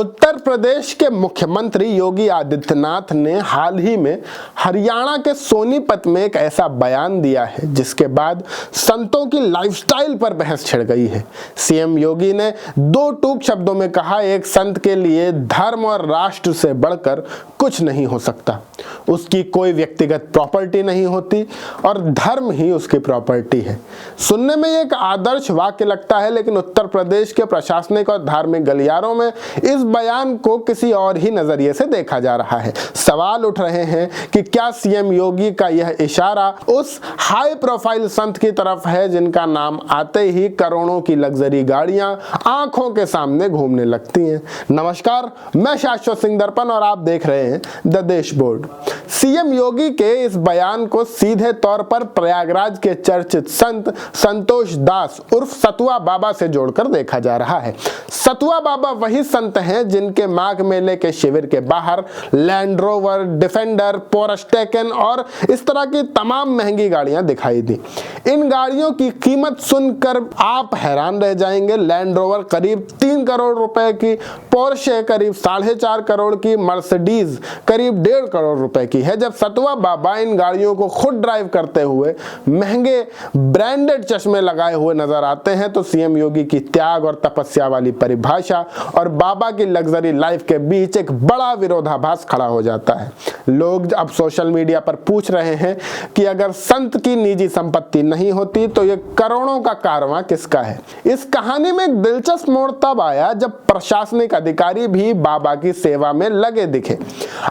उत्तर प्रदेश के मुख्यमंत्री योगी आदित्यनाथ ने हाल ही में हरियाणा के सोनीपत में एक ऐसा बयान दिया है जिसके बाद संतों की लाइफस्टाइल पर बहस छिड़ गई है। सीएम योगी ने दो टूक शब्दों में कहा, एक संत के लिए धर्म और राष्ट्र से बढ़कर कुछ नहीं हो सकता। उसकी कोई व्यक्तिगत प्रॉपर्टी नहीं होती और धर्म ही उसकी प्रॉपर्टी है। सुनने में एक आदर्श वाक्य लगता है, लेकिन उत्तर प्रदेश के प्रशासनिक और धार्मिक गलियारों में इस बयान को किसी और ही नजरिए से देखा जा रहा है। सवाल उठ रहे हैं कि क्या सीएम योगी का यह इशारा उस हाई प्रोफाइल संत की तरफ है जिनका नाम आते ही करोड़ों की लग्जरी गाड़ियां आंखों के सामने घूमने लगती हैं। नमस्कार, मैं शाश्वत सिंह दर्पण और आप देख रहे हैं द देश बोर्ड। सीएम योगी के इस बयान को सीधे तौर पर प्रयागराज के चर्चित संत संतोष दास उर्फ सतुआ बाबा से जोड़कर देखा जा रहा है। सतुआ बाबा वही संत हैं जिनके माघ मेले के शिविर के बाहर land rover, defender, Porsche taken और इस तरह की तमाम महंगी गाड़ियां दिखाई दी। इन गाड़ियों की कीमत सुनकर आप हैरान रह जाएंगे। लैंड रोवर करीब 3 करोड़ रुपए की, पोर्शे करीब 4.5 करोड़ की, मर्सिडीज करीब 1.5 करोड़ रुपए की है। जब सतुआ बाबा इन गाड़ियों को खुद ड्राइव करते हुए महंगे ब्रांडेड चश्मे लगाए हुए नजर आते हैं तो सीएम योगी की त्याग और तपस्या वाली परिभाषा और बाबा की लग्जरी लाइफ के बीच एक बड़ा विरोधाभास खड़ा हो जाता है। लोग अब सोशल मीडिया पर पूछ रहे हैं कि अगर संत की निजी संपत्ति नहीं होती तो ये करोड़ों का कारवां किसका है। इस कहानी में एक दिलचस्प मोड़ तब आया जब प्रशासनिक अधिकारी भी बाबा की सेवा में लगे दिखे।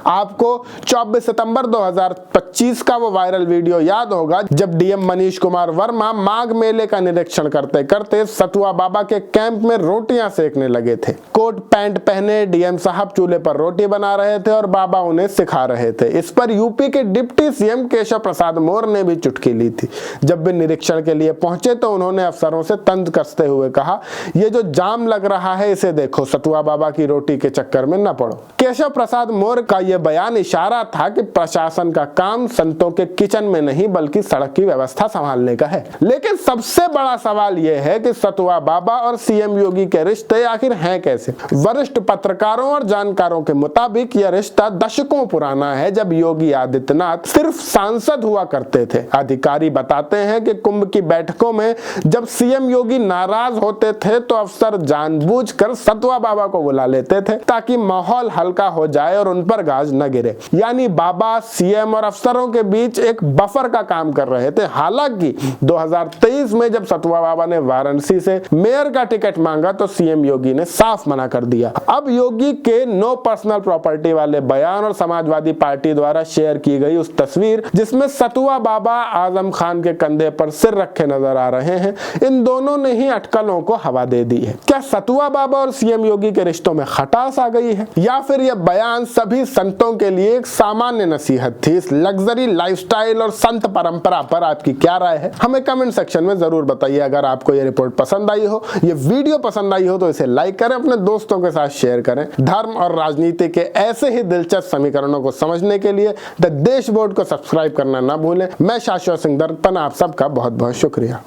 आपको 24 सितंबर 2025 का वो वायरल वीडियो याद होगा जब डीएम मनीष कुमार वर्मा माघ मेले का निरीक्षण करते करते सतुआ बाबा के कैंप में रोटियां सेकने लगे थे। कोट पैंट पहने डीएम साहब चूल्हे पर रोटी बना रहे थे और बाबा उन्हें सिखा रहे थे। इस पर यूपी के डिप्टी सीएम केशव प्रसाद मौर्य ने भी चुटकी ली थी। जब वे निरीक्षण के लिए पहुंचे तो उन्होंने अफसरों से तंज कसते हुए कहा, ये जो जाम लग रहा है इसे देखो, सतुआ बाबा की रोटी के चक्कर में न पड़ो। केशव प्रसाद मौर्य का यह बयान इशारा था कि प्रशासन का काम संतों के किचन में नहीं बल्कि सड़क की व्यवस्था संभालने का है। लेकिन सबसे बड़ा सवाल यह है कि सतुआ बाबा और सीएम योगी के रिश्ते आखिर हैं कैसे। वरिष्ठ पत्रकारों और जानकारों के मुताबिक यह रिश्ता दशकों पुराना है। जब योगी आदित्यनाथ सिर्फ सांसद हुआ करते थे, अधिकारी बताते हैं कि कुंभ की बैठकों में जब सीएम योगी नाराज होते थे तो अफसर जानबूझकर सतुआ बाबा को बुला लेते थे ताकि माहौल हल्का हो जाए और उन पर गाज न गिरे। यानी बाबा सीएम और अफसरों के बीच एक बफर का काम कर रहे थे। हालांकि 2023 में जब सतुआ बाबा ने वाराणसी से मेयर का टिकट मांगा तो सीएम योगी ने साफ मना कर दिया। अब योगी के नो पर्सनल प्रॉपर्टी वाले बयान और समाजवादी पार्टी द्वारा शेयर की गई उस तस्वीर जिसमें सतुआ बाबा आजम खान के कंधे पर सिर रखे नजर आ रहे हैं, इन दोनों ने ही अटकलों को हवा दे दी है। क्या सतुआ बाबा और सीएम योगी के रिश्तों में खटास आ गई है या फिर यह बयान सभी संतों के लिए एक सामान्य नसीहत थी। इस लग्जरी लाइफस्टाइल और संत परंपरा पर आपकी क्या राय है, हमें कमेंट सेक्शन में जरूर बताइए। अगर आपको यह रिपोर्ट पसंद आई हो, ये वीडियो पसंद आई हो तो इसे लाइक करें, अपने दोस्तों के साथ शेयर करें। धर्म और राजनीति के ऐसे ही दिलचस्प समीकरणों को समझने के लिए द देश बोर्ड को सब्सक्राइब करना ना भूलें। मैं शाश्वत सिंह दर्पण, आप सबका बहुत बहुत शुक्रिया।